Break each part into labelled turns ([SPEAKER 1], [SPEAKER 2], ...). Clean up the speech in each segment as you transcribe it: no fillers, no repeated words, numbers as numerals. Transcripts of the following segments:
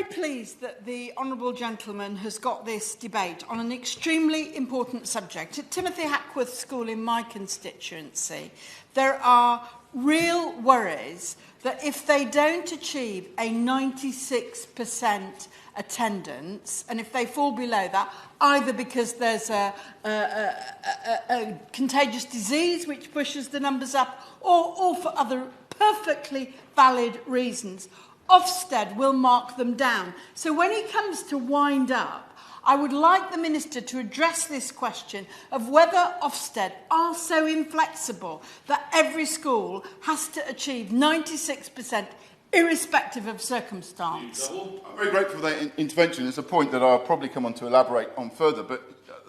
[SPEAKER 1] pleased that the honourable gentleman has got this debate on an extremely important subject. At Timothy Hackworth School in my constituency, there are real worries that if they don't achieve a 96% attendance, and if they fall below that, either because there's a contagious disease which pushes the numbers up, or for other perfectly valid reasons, Ofsted will mark them down. So when he comes to wind up, I would like the Minister to address this question of whether Ofsted are so inflexible that every school has to achieve 96% irrespective of circumstance.
[SPEAKER 2] Well, I'm very grateful for that intervention. It's a point that I'll probably come on to elaborate on further, but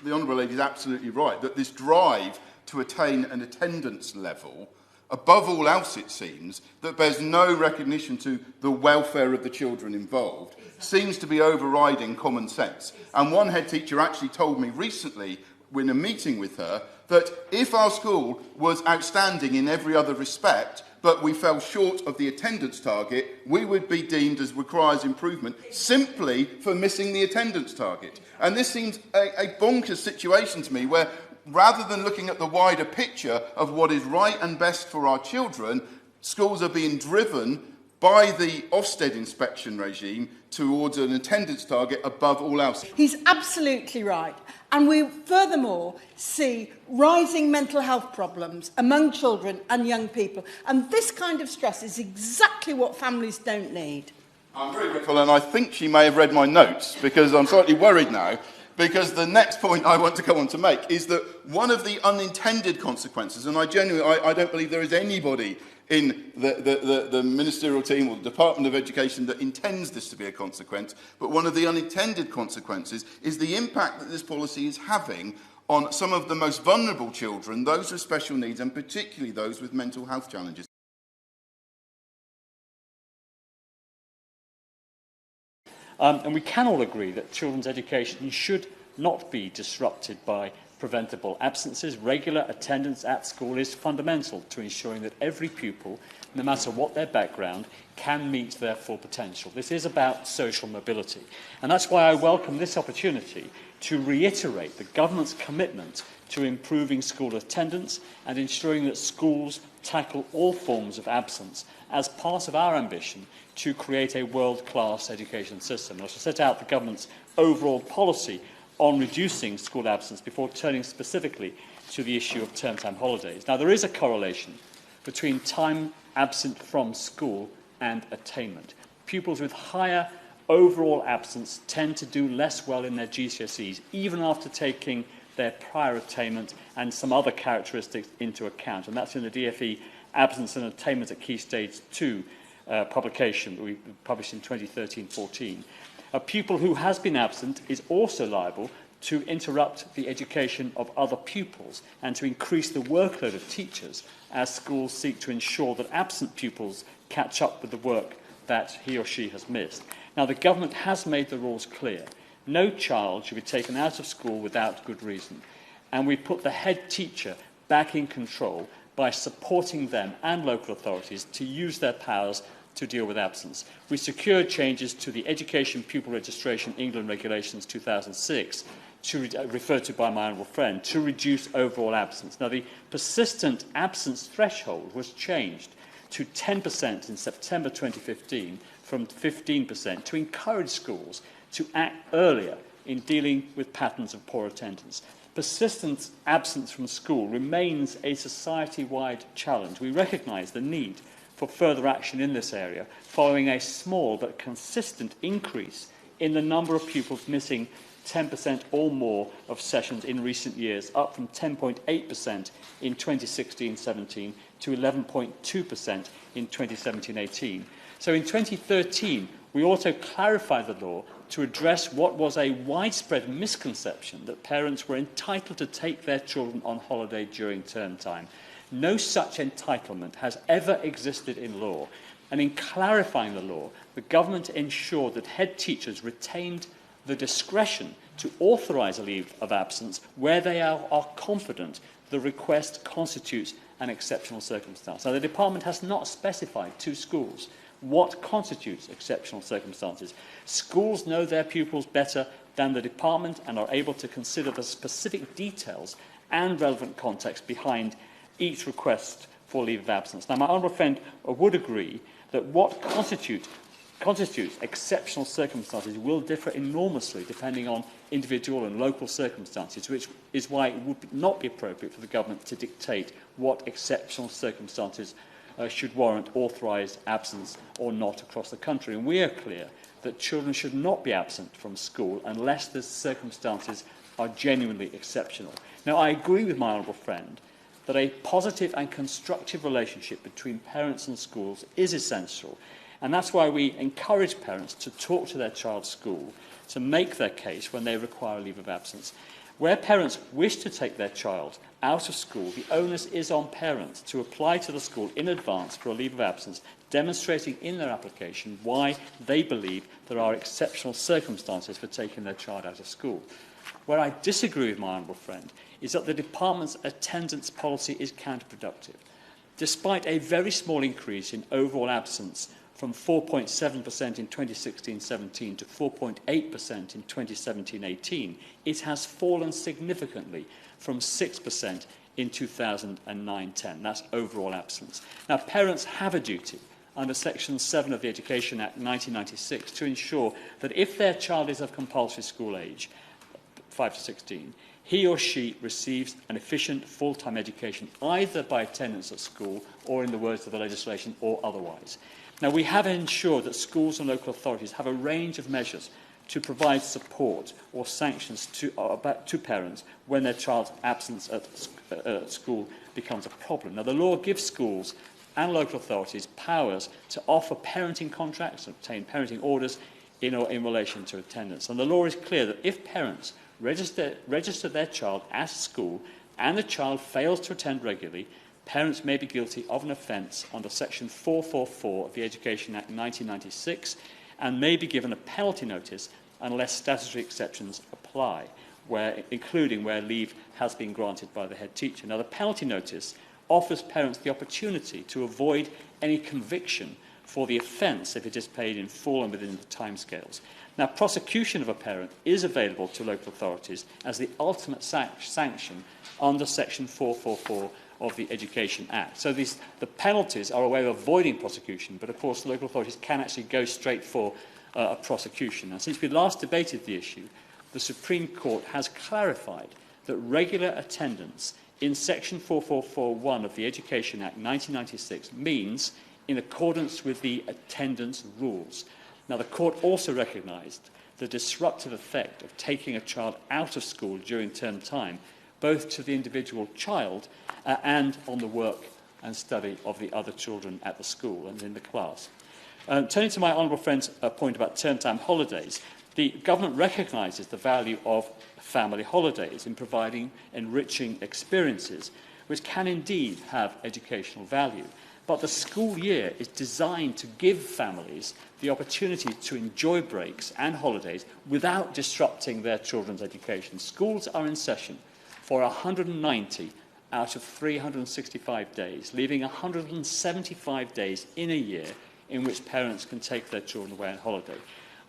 [SPEAKER 2] the Honourable Lady is absolutely right, that this drive to attain an attendance level, above all else it seems, that bears no recognition to the welfare of the children involved, seems to be overriding common sense. And one head teacher actually told me recently, in a meeting with her, that if our school was outstanding in every other respect, but we fell short of the attendance target, we would be deemed as requires improvement simply for missing the attendance target. And this seems a bonkers situation to me, where rather than looking at the wider picture of what is right and best for our children, schools are being driven by the Ofsted inspection regime towards an attendance target above all else.
[SPEAKER 1] He's absolutely right. And we furthermore see rising mental health problems among children and young people. And this kind of stress is exactly what families don't need.
[SPEAKER 2] I'm very grateful, and I think she may have read my notes, because I'm slightly worried now. Because the next point I want to go on to make is that one of the unintended consequences, and I don't believe there is anybody in the ministerial team or the Department of Education that intends this to be a consequence, but one of the unintended consequences is the impact that this policy is having on some of the most vulnerable children, those with special needs, and particularly those with mental health challenges.
[SPEAKER 3] And we can all agree that children's education should not be disrupted by preventable absences. Regular attendance at school is fundamental to ensuring that every pupil, no matter what their background, can meet their full potential. This is about social mobility. And that's why I welcome this opportunity to reiterate the government's commitment to improving school attendance and ensuring that schools tackle all forms of absence as part of our ambition to create a world-class education system. I shall set out the government's overall policy on reducing school absence before turning specifically to the issue of term-time holidays. Now, there is a correlation between time absent from school and attainment. Pupils with higher overall absence tend to do less well in their GCSEs, even after taking their prior attainment and some other characteristics into account. And that's in the DfE Absence and Attainment at Key Stage 2 publication that we published in 2013-14. A pupil who has been absent is also liable to interrupt the education of other pupils and to increase the workload of teachers as schools seek to ensure that absent pupils catch up with the work that he or she has missed. Now, the government has made the rules clear. No child should be taken out of school without good reason. And we put the head teacher back in control by supporting them and local authorities to use their powers to deal with absence. We secured changes to the Education Pupil Registration England Regulations 2006, referred to by my honourable friend, to reduce overall absence. Now, the persistent absence threshold was changed to 10% in September 2015 from 15% to encourage schools to act earlier in dealing with patterns of poor attendance. Persistent absence from school remains a society-wide challenge. We recognise the need for further action in this area, following a small but consistent increase in the number of pupils missing 10% or more of sessions in recent years, up from 10.8% in 2016-17 to 11.2% in 2017-18. So in 2013, we also clarified the law to address what was a widespread misconception that parents were entitled to take their children on holiday during term time. No such entitlement has ever existed in law, and in clarifying the law, the government ensured that head teachers retained the discretion to authorise a leave of absence where they are confident the request constitutes an exceptional circumstance. Now, the department has not specified to schools what constitutes exceptional circumstances. Schools know their pupils better than the department and are able to consider the specific details and relevant context behind each request for leave of absence. Now, my honourable friend would agree that what constitutes exceptional circumstances will differ enormously depending on individual and local circumstances, which is why it would not be appropriate for the government to dictate what exceptional circumstances should warrant authorised absence or not across the country. And we are clear that children should not be absent from school unless the circumstances are genuinely exceptional. Now, I agree with my honourable friend that a positive and constructive relationship between parents and schools is essential, and that's why we encourage parents to talk to their child's school to make their case when they require a leave of absence. Where parents wish to take their child out of school, the onus is on parents to apply to the school in advance for a leave of absence, demonstrating in their application why they believe there are exceptional circumstances for taking their child out of school. Where I disagree with my honourable friend is that the department's attendance policy is counterproductive. Despite a very small increase in overall absence from 4.7% in 2016-17 to 4.8% in 2017-18, it has fallen significantly from 6% in 2009-10. That's overall absence. Now, parents have a duty under Section 7 of the Education Act 1996 to ensure that if their child is of compulsory school age, 5 to 16, he or she receives an efficient full-time education either by attendance at school or, in the words of the legislation, or otherwise. Now, we have ensured that schools and local authorities have a range of measures to provide support or sanctions to parents when their child's absence at school becomes a problem. Now, the law gives schools and local authorities powers to offer parenting contracts and obtain parenting orders in relation to attendance. And the law is clear that if parents register their child at school and the child fails to attend regularly, parents may be guilty of an offence under Section 444 of the Education Act 1996 and may be given a penalty notice unless statutory exceptions apply, including where leave has been granted by the head teacher. Now, the penalty notice offers parents the opportunity to avoid any conviction for the offence if it is paid in full and within the timescales. Now, prosecution of a parent is available to local authorities as the ultimate sanction under Section 444 of the Education Act. So the penalties are a way of avoiding prosecution, but of course local authorities can actually go straight for a prosecution. Now, since we last debated the issue, the Supreme Court has clarified that regular attendance in Section 444(1) of the Education Act 1996 means in accordance with the attendance rules. Now, the Court also recognised the disruptive effect of taking a child out of school during term time, both to the individual child and on the work and study of the other children at the school and in the class. Turning to my honourable friend's point about term time holidays, the government recognises the value of family holidays in providing enriching experiences, which can indeed have educational value. But the school year is designed to give families the opportunity to enjoy breaks and holidays without disrupting their children's education. Schools are in session for 190 out of 365 days, leaving 175 days in a year in which parents can take their children away on holiday.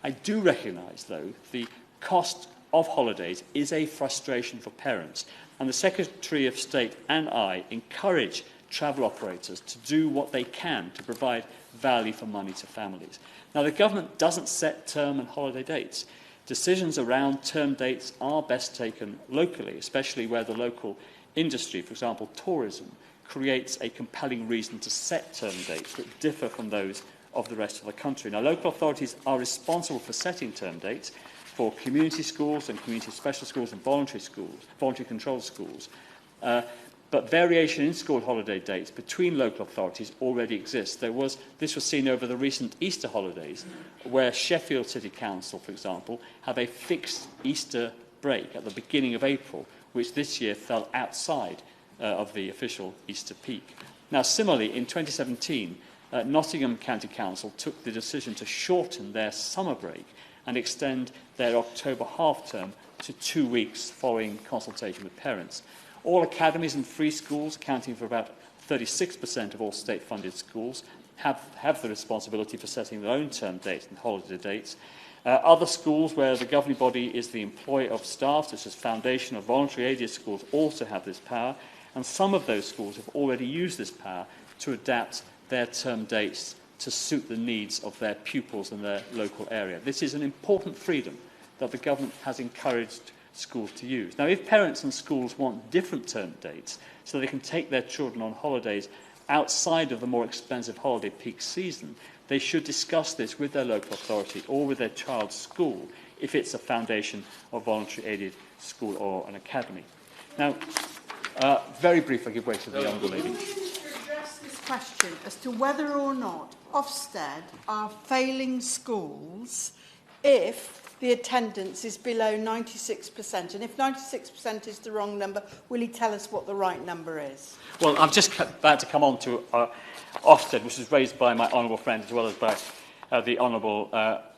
[SPEAKER 3] I do recognise, though, the cost of holidays is a frustration for parents, and the Secretary of State and I encourage travel operators to do what they can to provide value for money to families. Now, the government doesn't set term and holiday dates. Decisions around term dates are best taken locally, especially where the local industry, for example tourism, creates a compelling reason to set term dates that differ from those of the rest of the country. Now, local authorities are responsible for setting term dates for community schools and community special schools and voluntary control schools. But variation in school holiday dates between local authorities already exists. This was seen over the recent Easter holidays, where Sheffield City Council, for example, have a fixed Easter break at the beginning of April, which this year fell outside of the official Easter peak. Now, similarly, in 2017, Nottingham County Council took the decision to shorten their summer break and extend their October half-term to 2 weeks following consultation with parents. All academies and free schools, accounting for about 36% of all state-funded schools, have the responsibility for setting their own term dates and holiday dates. Other schools where the governing body is the employer of staff, such as foundation or voluntary aided schools, also have this power, and some of those schools have already used this power to adapt their term dates to suit the needs of their pupils in their local area. This is an important freedom that the government has encouraged schools to use. Now, if parents and schools want different term dates so they can take their children on holidays outside of the more expensive holiday peak season, they should discuss this with their local authority or with their child's school if it's a foundation or voluntary aided school or an academy. Now, very brief, I give way to the younger lady.
[SPEAKER 1] Can we address this question as to whether or not Ofsted are failing schools if the attendance is below 96%? And if 96% is the wrong number, will he tell us what the right number is?
[SPEAKER 3] Well, I'm just about to come on to Ofsted, which was raised by my honourable friend as well as by the honourable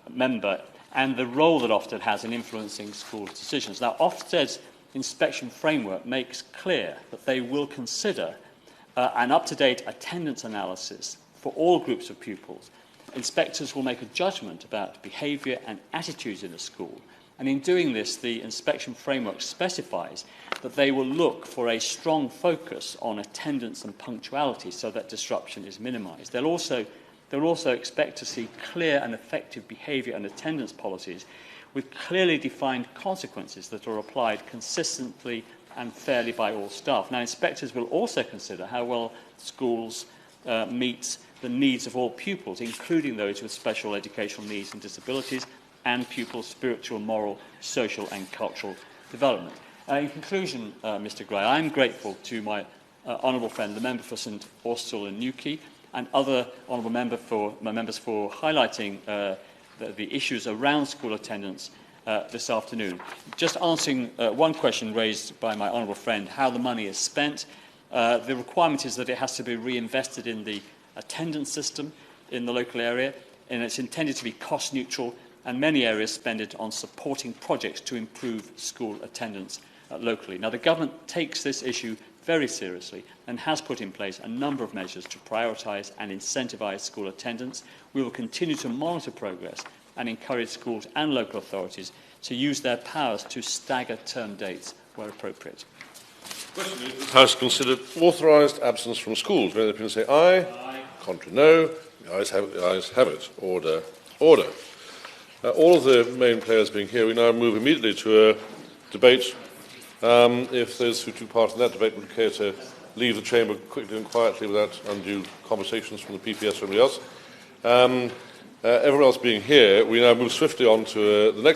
[SPEAKER 3] member, and the role that Ofsted has in influencing schools' decisions. Now, Ofsted's inspection framework makes clear that they will consider an up-to-date attendance analysis for all groups of pupils. Inspectors will make a judgment about behaviour and attitudes in a school, and in doing this, the inspection framework specifies that they will look for a strong focus on attendance and punctuality so that disruption is minimised. They'll also expect to see clear and effective behaviour and attendance policies with clearly defined consequences that are applied consistently and fairly by all staff. Now, inspectors will also consider how well schools meet the needs of all pupils, including those with special educational needs and disabilities, and pupils' spiritual, moral, social and cultural development. In conclusion, Mr Gray, I am grateful to my honourable friend, the member for St Austell and Newquay, and other honourable members for highlighting the issues around school attendance this afternoon. Just answering one question raised by my honourable friend, how the money is spent. The requirement is that it has to be reinvested in the attendance system in the local area, and it's intended to be cost neutral, and many areas spend it on supporting projects to improve school attendance locally. Now, the government takes this issue very seriously and has put in place a number of measures to prioritise and incentivise school attendance. We will continue to monitor progress and encourage schools and local authorities to use their powers to stagger term dates where appropriate.
[SPEAKER 4] Question is, the House considered authorised absence from schools. May the opinion say aye? Aye. Contrary, no. The ayes have it. Order. Order. All of the main players being here, we now move immediately to a debate. If those who took part in that debate would care to leave the chamber quickly and quietly without undue conversations from the PPS or anybody else. Everyone else being here, we now move swiftly on to the next